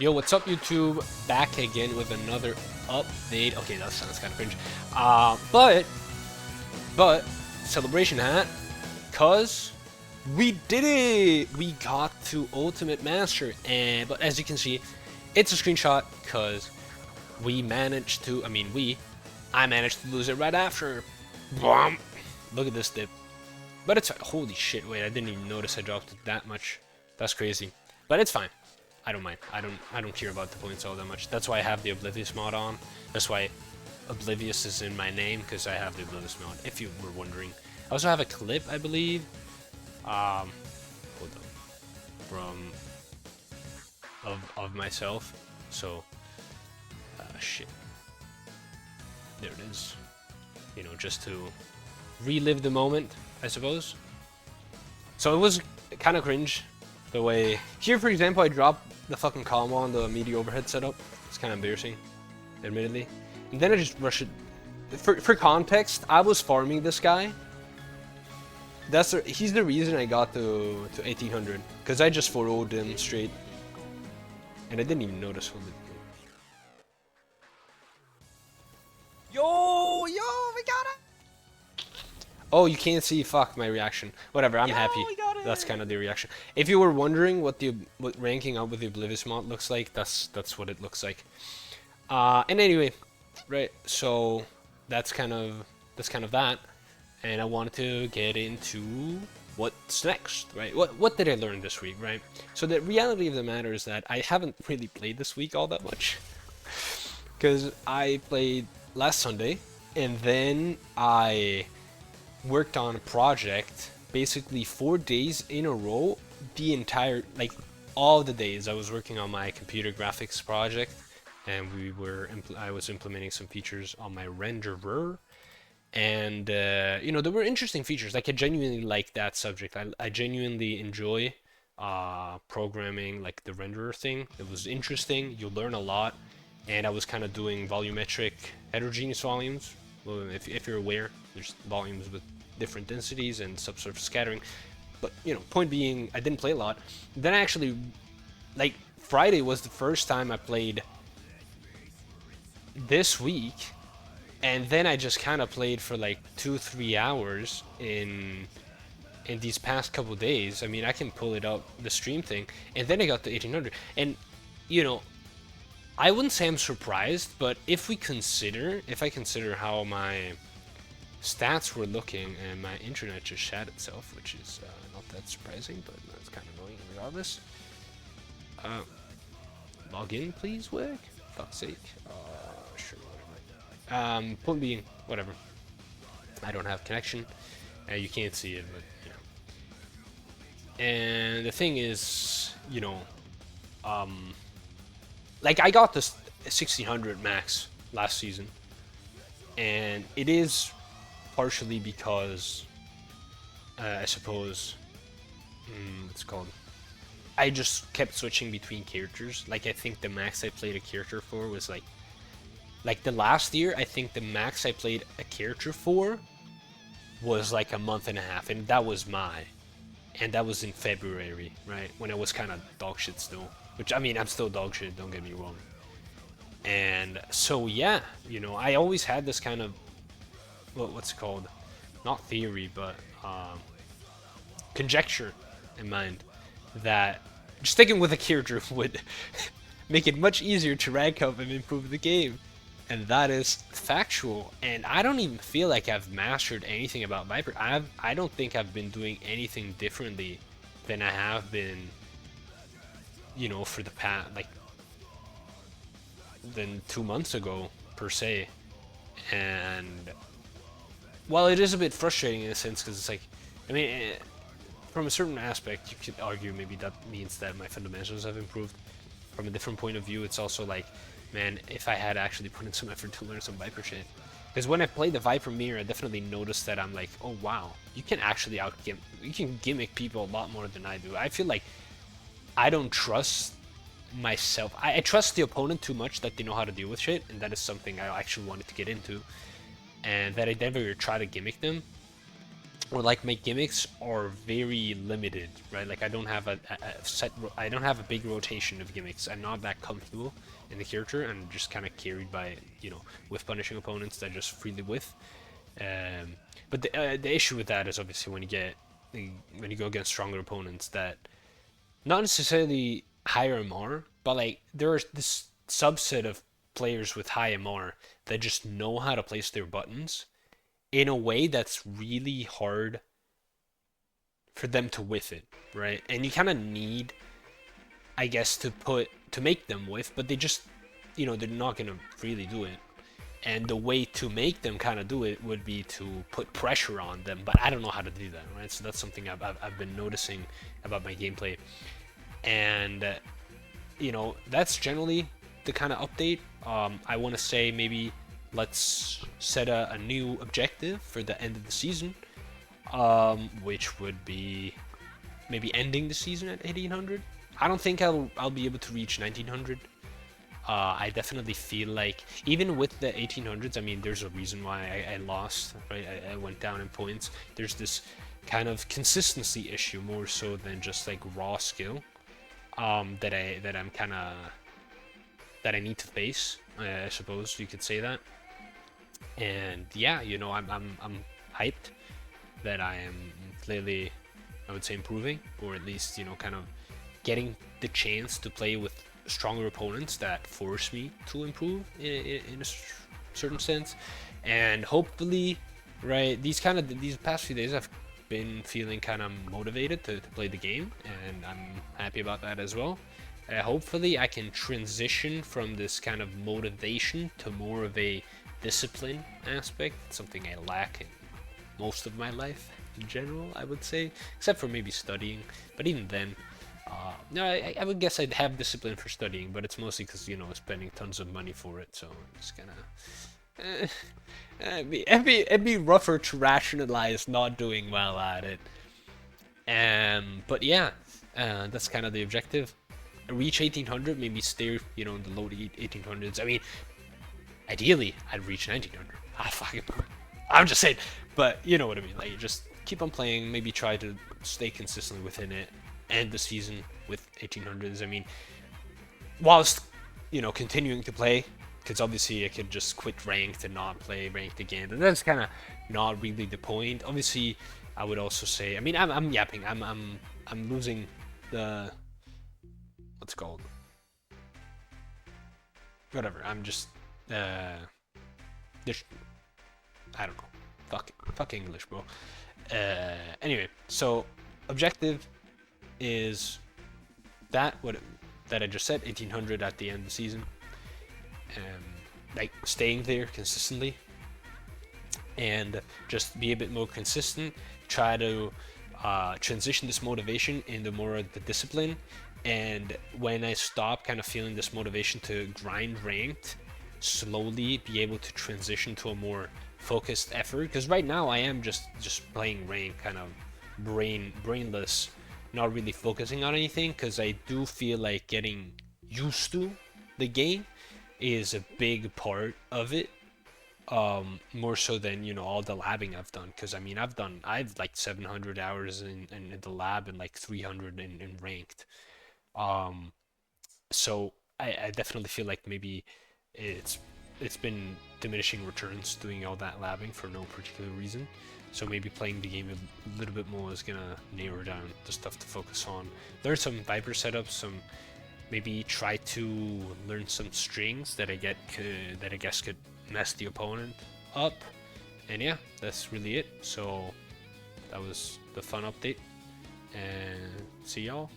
Yo, what's up, YouTube? Back again with another update. Okay, that sounds kind of cringe. But celebration hat, cause we did it. We got to Ultimate Master, but as you can see, it's a screenshot, cause we managed to. I managed to lose it right after. Bwomp. Look at this dip. But it's holy shit. Wait, I didn't even notice I dropped it that much. That's crazy. But it's fine. I don't mind. I don't care about the points all that much. That's why I have the Oblivious mod on. That's why Oblivious is in my name, because I have the Oblivious mod, if you were wondering. I also have a clip, I believe. Hold on. Of myself. So shit. There it is. You know, just to relive the moment, I suppose. So it was kind of cringe. The way here, for example, I dropped the fucking column on the media overhead setup. It's kind of embarrassing, admittedly. And then I just rushed it. For context, I was farming this guy. He's the reason I got to 1800, because I just 4-0'd him straight, and I didn't even notice when. Yo, we got it! Oh, you can't see. Fuck my reaction. Whatever, I'm happy. That's kind of the reaction. If you were wondering what ranking up with the Oblivious mod looks like, that's what it looks like. And anyway, right? So that's kind of that. And I wanted to get into what's next, right? What did I learn this week, right? So the reality of the matter is that I haven't really played this week all that much, because I played last Sunday, and then I worked on a project basically 4 days in a row. The entire, like, all the days I was working on my computer graphics project, and I was implementing some features on my renderer, and you know, there were interesting features. Like, I genuinely like that subject. I genuinely enjoy programming, like the renderer thing. It was interesting. You learn a lot, and I was kind of doing volumetric heterogeneous volumes. Well, if you're aware, there's volumes with different densities and subsurface scattering. But, you know, point being, I didn't play a lot. Then I actually, like, Friday was the first time I played this week, and then I just kind of played for like 2-3 hours in these past couple days. I mean, I can pull it up, the stream thing, and then I got to 1800. And, you know, I wouldn't say I'm surprised, but if I consider how my stats were looking, and my internet just shat itself, which is not that surprising, but that's kind of annoying regardless. Log in, please, work. Fuck's sake. Sure, whatever. Point being, whatever. I don't have connection. You can't see it, but you know. And the thing is, you know, like, I got this 1600 max last season, and it is partially because I suppose it's called, I just kept switching between characters. Like, I think the max I played a character for was like the last year, I think the max I played a character for was like a month and a half, and that was in February, right, when I was kind of dog shit still. Which, I mean, I'm still dog shit, don't get me wrong. And so, yeah, you know, I always had this kind of, what's it called? Not theory, but conjecture in mind, that just sticking with a character would make it much easier to rank up and improve the game. And that is factual. And I don't even feel like I've mastered anything about Viper. I don't think I've been doing anything differently than I have been, you know, for the past, like, than 2 months ago, per se. And while it is a bit frustrating in a sense, because it's like, I mean, from a certain aspect, you could argue maybe that means that my fundamentals have improved. From a different point of view, it's also like, man, if I had actually put in some effort to learn some Viper shit. Because when I played the Viper mirror, I definitely noticed that I'm like, oh wow, you can actually you can gimmick people a lot more than I do. I feel like I don't trust myself. I trust the opponent too much that they know how to deal with shit, and that is something I actually wanted to get into, and that I never try to gimmick them. or like my gimmicks are very limited, right? Like I don't have I don't have a big rotation of gimmicks. I'm not that comfortable in the character, and just kind of carried by, with punishing opponents that just freely whiff. Um, but the issue with that is obviously when you go against stronger opponents that not necessarily higher MR, but like there's this subset of players with high MR that just know how to place their buttons in a way that's really hard for them to whiff it, right? And you kind of need, I guess, to make them whiff, but they just, they're not gonna really do it. And the way to make them kind of do it would be to put pressure on them, but I don't know how to do that, right? So that's something I've been noticing about my gameplay, and that's generally the kind of update. I want to say maybe let's set a new objective for the end of the season, which would be maybe ending the season at 1800. I don't think I'll be able to reach 1900. I definitely feel like even with the 1800s, I mean, there's a reason why I lost, right? I went down in points. There's this kind of consistency issue more so than just like raw skill, that I need to face. I suppose you could say that. And yeah, I'm hyped that I am clearly, I would say, improving, or at least kind of getting the chance to play with stronger opponents that force me to improve in a certain sense. And hopefully, right, these past few days I've been feeling kind of motivated to play the game, and I'm happy about that as well. Hopefully I can transition from this kind of motivation to more of a discipline aspect, something I lack in most of my life in general, I would say, except for maybe studying. But even then, no, I would guess I'd have discipline for studying, but it's mostly because, spending tons of money for it, so it's kind of... it'd be rougher to rationalize not doing well at it. But yeah, that's kind of the objective. Reach 1800, maybe stay, in the low 1800s. I mean, ideally, I'd reach 1900. I'm just saying, but you know what I mean. Like, just keep on playing. Maybe try to stay consistently within it. End the season with 1800s. I mean, whilst continuing to play, because obviously I could just quit ranked and not play ranked again. But that's kind of not really the point. Obviously, I would also say. I mean, I'm yapping. I'm losing the what's it called. Whatever. I'm just this, I don't know. Fuck English, bro. Anyway, so objective is that I just said, 1800 at the end of the season. Like staying there consistently, and just be a bit more consistent. Try to transition this motivation into more of the discipline. And when I stop kind of feeling this motivation to grind ranked, slowly be able to transition to a more focused effort. Because right now I am just playing rank, kind of brainless, not really focusing on anything. Because I do feel like getting used to the game is a big part of it. More so than all the labbing I've done. Because I mean I've like 700 hours in the lab and like 300 in ranked. So I definitely feel like maybe it's been diminishing returns doing all that labbing for no particular reason. So maybe playing the game a little bit more is gonna narrow down the stuff to focus on. Learn some Viper setups, maybe try to learn some strings that I guess could mess the opponent up. And yeah, that's really it. So that was the fun update, and see y'all